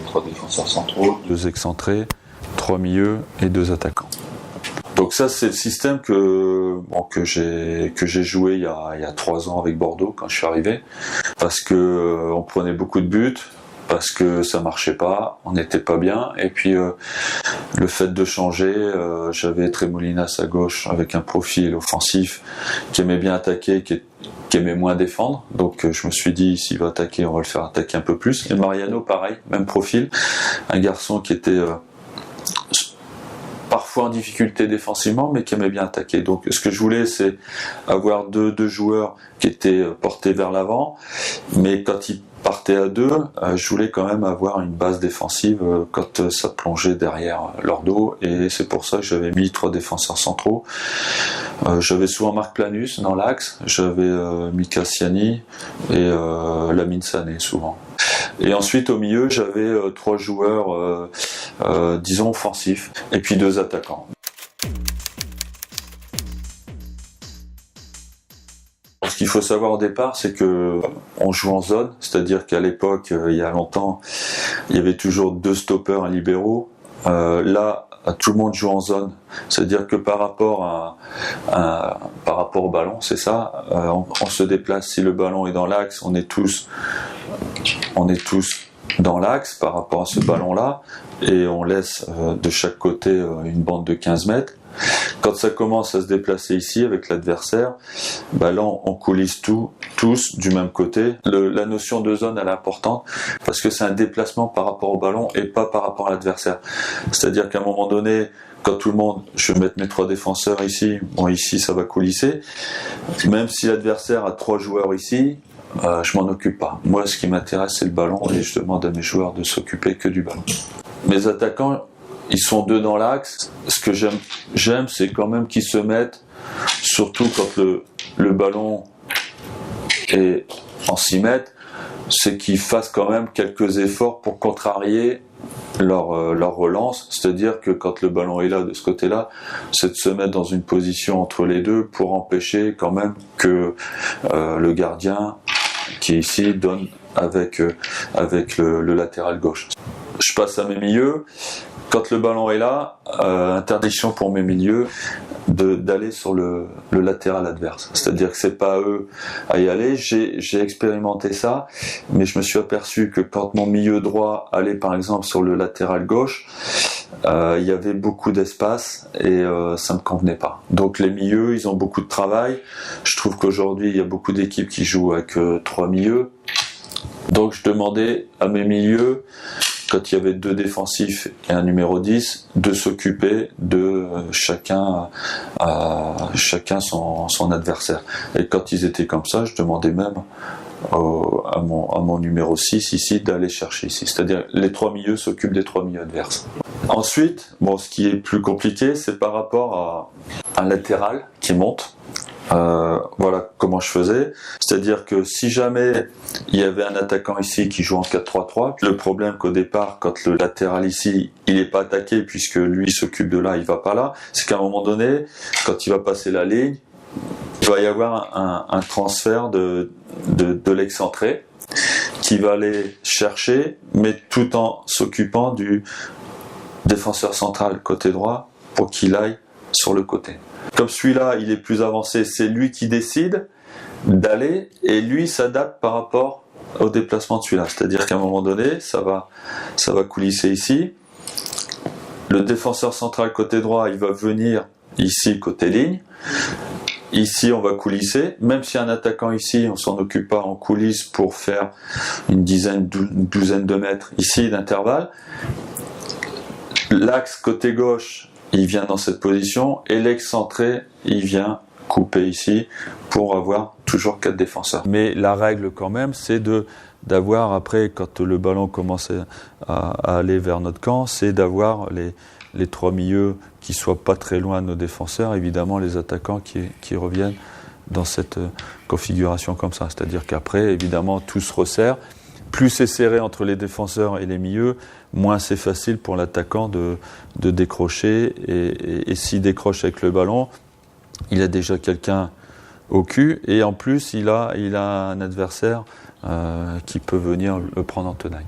3 défenseurs centraux, 2 excentrés, 3 milieux et 2 attaquants. Donc ça, c'est le système que j'ai joué il y a 3 ans avec Bordeaux quand je suis arrivé, parce que on prenait beaucoup de buts, parce que ça marchait pas, on n'était pas bien, et puis le fait de changer, j'avais Tremolinas à gauche avec un profil offensif qui aimait bien attaquer, qui aimait moins défendre, donc je me suis dit s'il va attaquer, on va le faire attaquer un peu plus. Et Mariano, pareil, même profil, un garçon qui était parfois en difficulté défensivement, mais qui aimait bien attaquer. Donc ce que je voulais, c'est avoir deux joueurs qui étaient portés vers l'avant, mais quand ils partaient à 2, je voulais quand même avoir une base défensive quand ça plongeait derrière leur dos, et c'est pour ça que j'avais mis 3 défenseurs centraux. J'avais souvent Marc Planus dans l'axe, j'avais Mika Siani et Lamine Sané souvent. Et ensuite au milieu, j'avais 3 joueurs, disons offensifs, et puis 2 attaquants. Ce qu'il faut savoir au départ, c'est que on joue en zone, c'est-à-dire qu'à l'époque, il y a longtemps, il y avait toujours 2 stoppers, un libéraux. Là, tout le monde joue en zone, c'est-à-dire que par rapport au ballon, c'est ça, on se déplace. Si le ballon est dans l'axe, on est tous dans l'axe par rapport à ce ballon-là, et on laisse de chaque côté une bande de 15 mètres. Quand ça commence à se déplacer ici avec l'adversaire, là on coulisse tous du même côté. La notion de zone, elle est importante parce que c'est un déplacement par rapport au ballon et pas par rapport à l'adversaire. C'est-à-dire qu'à un moment donné, quand tout le monde, je vais mettre mes 3 défenseurs ici, ici ça va coulisser. Même si l'adversaire a 3 joueurs ici, je m'en occupe pas. Moi, ce qui m'intéresse, c'est le ballon, et je demande à mes joueurs de s'occuper que du ballon. Mes attaquants, ils sont 2 dans l'axe. Ce que j'aime, c'est quand même qu'ils se mettent, surtout quand le ballon est en 6 mètres, c'est qu'ils fassent quand même quelques efforts pour contrarier leur relance. C'est-à-dire que quand le ballon est là, de ce côté-là, c'est de se mettre dans une position entre les deux pour empêcher quand même que le gardien qui ici donne avec le latéral gauche. Je passe à mes milieux. Quand le ballon est là, interdiction pour mes milieux d'aller sur le latéral adverse. C'est-à-dire que c'est pas à eux à y aller. J'ai expérimenté ça, mais je me suis aperçu que quand mon milieu droit allait par exemple sur le latéral gauche, il y avait beaucoup d'espace et ça me convenait pas. Donc les milieux, ils ont beaucoup de travail. Je trouve qu'aujourd'hui, il y a beaucoup d'équipes qui jouent avec 3 milieux. Donc je demandais à mes milieux, quand il y avait 2 défensifs et un numéro 10, de s'occuper de chacun son adversaire. Et quand ils étaient comme ça, je demandais même à mon numéro 6 ici d'aller chercher ici. C'est-à-dire les 3 milieux s'occupent des 3 milieux adverses. Ensuite, ce qui est plus compliqué, c'est par rapport à un latéral qui monte. Voilà comment je faisais, c'est-à-dire que si jamais il y avait un attaquant ici qui joue en 4-3-3, le problème qu'au départ, quand le latéral ici, il n'est pas attaqué puisque lui s'occupe de là, il va pas là, c'est qu'à un moment donné, quand il va passer la ligne, il va y avoir un transfert de l'excentré qui va aller chercher, mais tout en s'occupant du défenseur central côté droit pour qu'il aille sur le côté. Comme celui-là, il est plus avancé, c'est lui qui décide d'aller et lui s'adapte par rapport au déplacement de celui-là. C'est-à-dire qu'à un moment donné, ça va coulisser ici. Le défenseur central côté droit, il va venir ici côté ligne. Ici, on va coulisser. Même si un attaquant ici, on s'en occupe pas, on coulisse pour faire une douzaine de mètres ici d'intervalle. L'axe côté gauche, il vient dans cette position, et l'excentré, il vient couper ici pour avoir toujours 4 défenseurs. Mais la règle quand même, c'est d'avoir après, quand le ballon commence à aller vers notre camp, c'est d'avoir les 3 milieux qui soient pas très loin de nos défenseurs, évidemment les attaquants qui reviennent dans cette configuration comme ça. C'est-à-dire qu'après, évidemment, tout se resserre. Plus c'est serré entre les défenseurs et les milieux, moins c'est facile pour l'attaquant de décrocher. Et s'il décroche avec le ballon, il a déjà quelqu'un au cul. Et en plus, il a un adversaire qui peut venir le prendre en tenaille.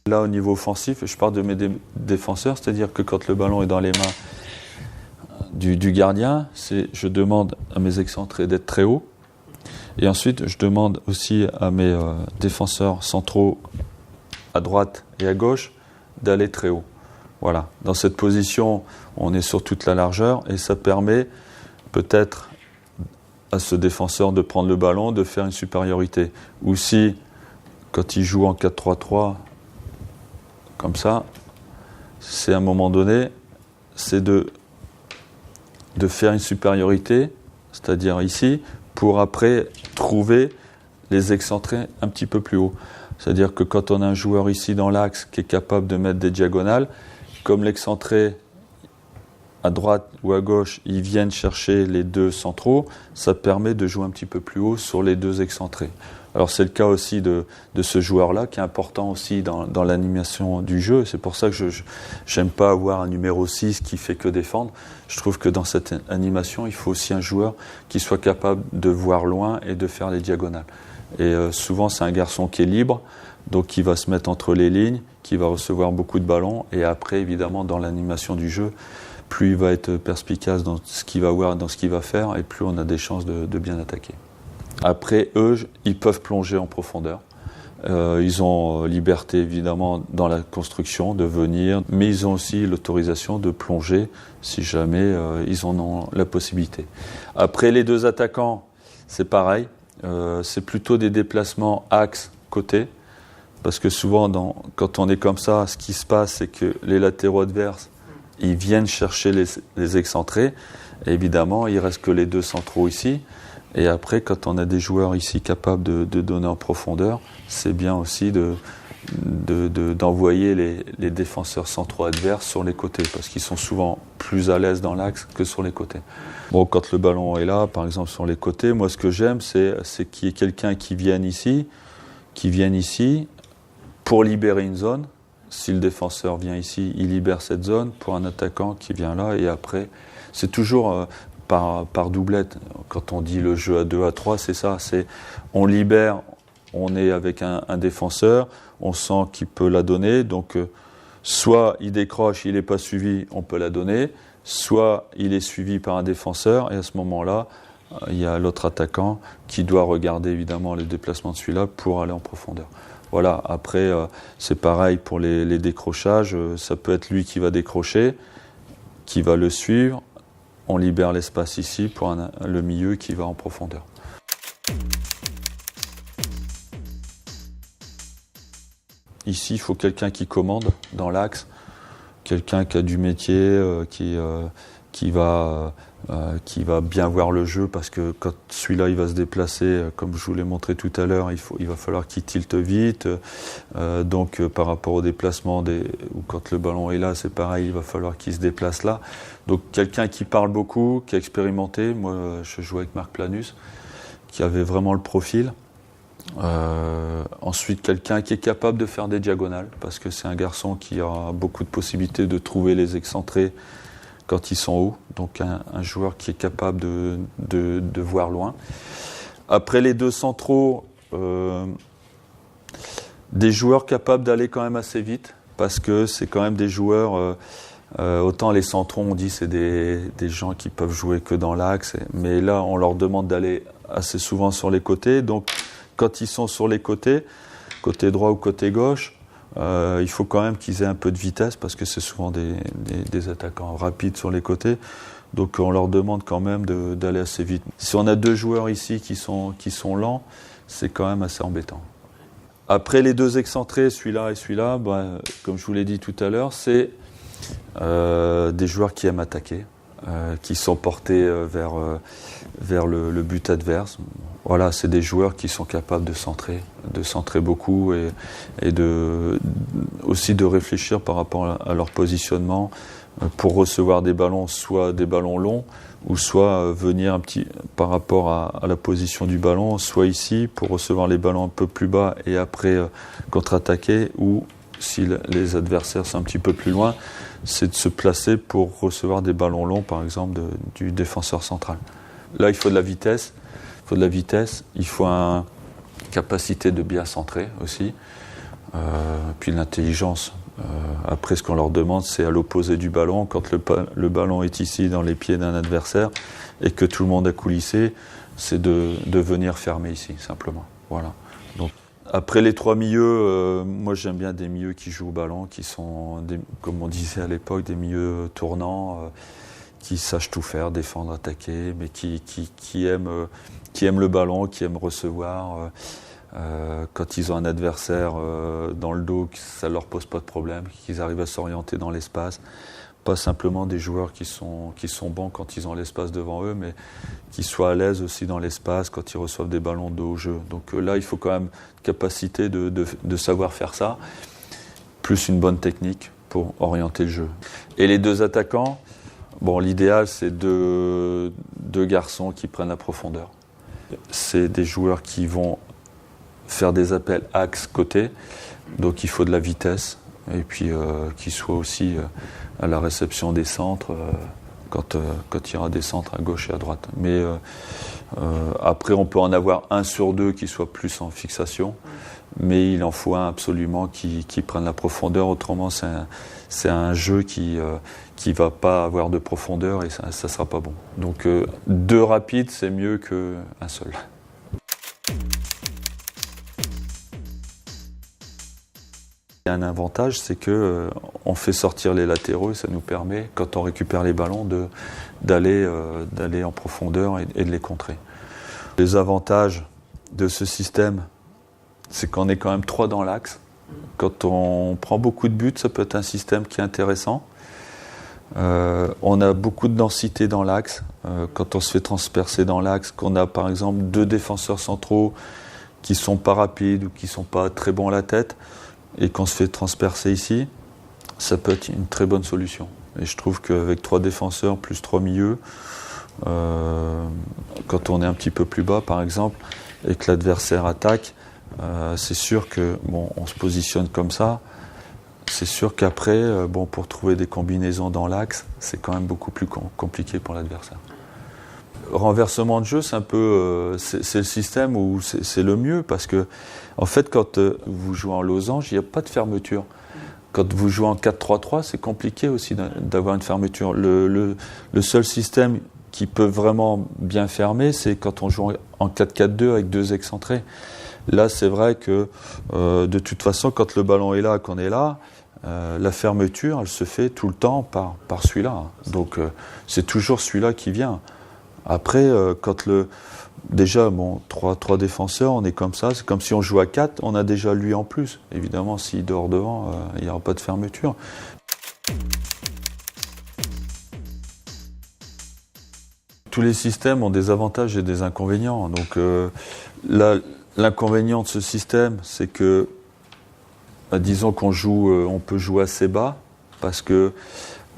Là, au niveau offensif, je parle de mes défenseurs, c'est-à-dire que quand le ballon est dans les mains du gardien, je demande à mes excentrés d'être très hauts. Et ensuite, je demande aussi à mes défenseurs centraux à droite et à gauche d'aller très haut. Voilà. Dans cette position, on est sur toute la largeur et ça permet peut-être à ce défenseur de prendre le ballon, de faire une supériorité. Ou si, quand il joue en 4-3-3, comme ça, c'est à un moment donné, c'est de faire une supériorité, c'est-à-dire ici, pour après trouver les excentrés un petit peu plus haut. C'est-à-dire que quand on a un joueur ici dans l'axe qui est capable de mettre des diagonales, comme l'excentré à droite ou à gauche, ils viennent chercher les deux centraux, ça permet de jouer un petit peu plus haut sur les deux excentrés. Alors c'est le cas aussi de ce joueur-là, qui est important aussi dans l'animation du jeu. C'est pour ça que je n'aime pas avoir un numéro 6 qui fait que défendre. Je trouve que dans cette animation, il faut aussi un joueur qui soit capable de voir loin et de faire les diagonales. Et souvent, c'est un garçon qui est libre, donc qui va se mettre entre les lignes, qui va recevoir beaucoup de ballons. Et après, évidemment, dans l'animation du jeu, plus il va être perspicace dans ce qu'il va voir, dans ce qu'il va faire, et plus on a des chances de bien attaquer. Après, eux, ils peuvent plonger en profondeur. Ils ont liberté, évidemment, dans la construction, de venir, mais ils ont aussi l'autorisation de plonger si jamais ils en ont la possibilité. Après, les deux attaquants, c'est pareil. C'est plutôt des déplacements axe-côté, parce que souvent, quand on est comme ça, ce qui se passe, c'est que les latéraux adverses, ils viennent chercher les excentrés. Et évidemment, il ne reste que les deux centraux ici. Et après, quand on a des joueurs ici capables de donner en profondeur, c'est bien aussi d'envoyer les défenseurs centraux adverses sur les côtés, parce qu'ils sont souvent plus à l'aise dans l'axe que sur les côtés. Bon, quand le ballon est là, par exemple sur les côtés, moi ce que j'aime, c'est qu'il y ait quelqu'un qui vienne ici pour libérer une zone. Si le défenseur vient ici, il libère cette zone pour un attaquant qui vient là, et après, c'est toujours par doublette. Quand on dit le jeu à 2 à 3, c'est ça, on libère, on est avec un défenseur, on sent qu'il peut la donner, donc soit il décroche, il n'est pas suivi, on peut la donner, soit il est suivi par un défenseur, et à ce moment-là, il y a l'autre attaquant qui doit regarder évidemment les déplacements de celui-là pour aller en profondeur. Voilà, après c'est pareil pour les décrochages, ça peut être lui qui va décrocher, qui va le suivre, on libère l'espace ici pour le milieu qui va en profondeur. Ici, il faut quelqu'un qui commande dans l'axe, quelqu'un qui a du métier, qui va bien voir le jeu, parce que quand celui-là il va se déplacer, comme je vous l'ai montré tout à l'heure, il va falloir qu'il tilte vite. Donc par rapport au déplacement, ou quand le ballon est là, c'est pareil, il va falloir qu'il se déplace là. Donc quelqu'un qui parle beaucoup, qui a expérimenté. Moi, je jouais avec Marc Planus, qui avait vraiment le profil. Ensuite, quelqu'un qui est capable de faire des diagonales, parce que c'est un garçon qui a beaucoup de possibilités de trouver les excentrés quand ils sont hauts, donc un joueur qui est capable de voir loin. Après les deux centraux, des joueurs capables d'aller quand même assez vite, parce que c'est quand même des joueurs, autant les centraux, on dit c'est des gens qui peuvent jouer que dans l'axe, mais là on leur demande d'aller assez souvent sur les côtés, donc quand ils sont sur les côté droit ou côté gauche, il faut quand même qu'ils aient un peu de vitesse, parce que c'est souvent des attaquants rapides sur les côtés. Donc on leur demande quand même d'aller assez vite. Si on a deux joueurs ici qui sont lents, c'est quand même assez embêtant. Après les deux excentrés, celui-là et celui-là, comme je vous l'ai dit tout à l'heure, c'est des joueurs qui aiment attaquer, qui sont portés vers le but adverse. Voilà, c'est des joueurs qui sont capables de centrer beaucoup, et aussi de réfléchir par rapport à leur positionnement pour recevoir des ballons, soit des ballons longs, ou soit venir un petit par rapport à la position du ballon, soit ici pour recevoir les ballons un peu plus bas et après contre-attaquer, ou si les adversaires sont un petit peu plus loin, c'est de se placer pour recevoir des ballons longs, par exemple du défenseur central. Là, il faut de la vitesse. Il faut une capacité de bien centrer aussi. puis l'intelligence. Après, ce qu'on leur demande, c'est à l'opposé du ballon, quand le ballon est ici dans les pieds d'un adversaire et que tout le monde a coulissé, c'est de venir fermer ici, simplement. Voilà. Donc, après les trois milieux, moi j'aime bien des milieux qui jouent au ballon, qui sont, comme on disait à l'époque, des milieux tournants, qui sachent tout faire, défendre, attaquer, mais qui aiment le ballon, qui aiment recevoir. Quand ils ont un adversaire dans le dos, ça ne leur pose pas de problème, qu'ils arrivent à s'orienter dans l'espace. Pas simplement des joueurs qui sont bons quand ils ont l'espace devant eux, mais qui soient à l'aise aussi dans l'espace quand ils reçoivent des ballons de haut jeu. Donc là, il faut quand même une capacité de savoir faire ça, plus une bonne technique pour orienter le jeu. Et les deux attaquants, bon, l'idéal, c'est deux garçons qui prennent la profondeur. C'est des joueurs qui vont faire des appels axe-côté, donc il faut de la vitesse, et puis qui soient aussi à la réception des centres quand il y aura des centres à gauche et à droite. Mais après, on peut en avoir un sur deux qui soit plus en fixation, mais il en faut un absolument qui prenne la profondeur. Autrement, c'est un jeu qui va pas avoir de profondeur et ça sera pas bon. Donc deux rapides, c'est mieux qu'un seul. Il y a un avantage, c'est que on fait sortir les latéraux et ça nous permet, quand on récupère les ballons, d'aller en profondeur et de les contrer. Les avantages de ce système, c'est qu'on est quand même 3 dans l'axe. Quand on prend beaucoup de buts, ça peut être un système qui est intéressant. On a beaucoup de densité dans l'axe. Quand on se fait transpercer dans l'axe, qu'on a par exemple 2 défenseurs centraux qui ne sont pas rapides ou qui ne sont pas très bons à la tête, et qu'on se fait transpercer ici, ça peut être une très bonne solution. Et je trouve qu'avec 3 défenseurs plus 3 milieux, quand on est un petit peu plus bas par exemple, et que l'adversaire attaque, c'est sûr que on se positionne comme ça. C'est sûr qu'après, pour trouver des combinaisons dans l'axe, c'est quand même beaucoup plus compliqué pour l'adversaire. Renversement de jeu, c'est un peu, c'est le système où c'est le mieux parce que, en fait, quand vous jouez en losange, il n'y a pas de fermeture. Quand vous jouez en 4-3-3, c'est compliqué aussi d'avoir une fermeture. Le seul système qui peut vraiment bien fermer, c'est quand on joue en 4-4-2 avec 2 excentrés. Là, c'est vrai que, de toute façon, quand le ballon est là, qu'on est là, la fermeture, elle se fait tout le temps par celui-là. Donc, c'est toujours celui-là qui vient. Après, déjà, 3 défenseurs, on est comme ça, c'est comme si on joue à 4, on a déjà lui en plus. Évidemment, s'il dort devant, il n'y aura pas de fermeture. Tous les systèmes ont des avantages et des inconvénients. Donc l'inconvénient de ce système, c'est que, disons on peut jouer assez bas, parce que,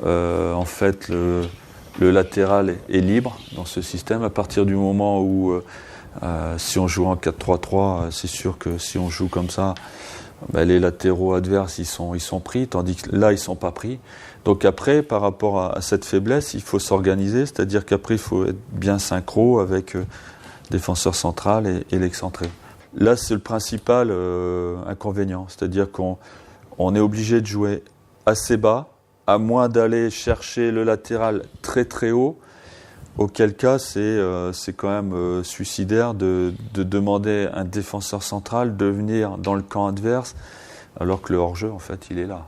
en fait, le latéral est libre dans ce système. À partir du moment où, si on joue en 4-3-3, c'est sûr que si on joue comme ça, les latéraux adverses, ils sont pris, tandis que là, ils ne sont pas pris. Donc après, par rapport à cette faiblesse, il faut s'organiser, c'est-à-dire qu'après, il faut être bien synchro avec défenseur central et l'excentré. Là, c'est le principal inconvénient, c'est-à-dire qu'on est obligé de jouer assez bas, à moins d'aller chercher le latéral très très haut, auquel cas c'est quand même suicidaire de demander à un défenseur central de venir dans le camp adverse, alors que le hors-jeu, en fait, il est là.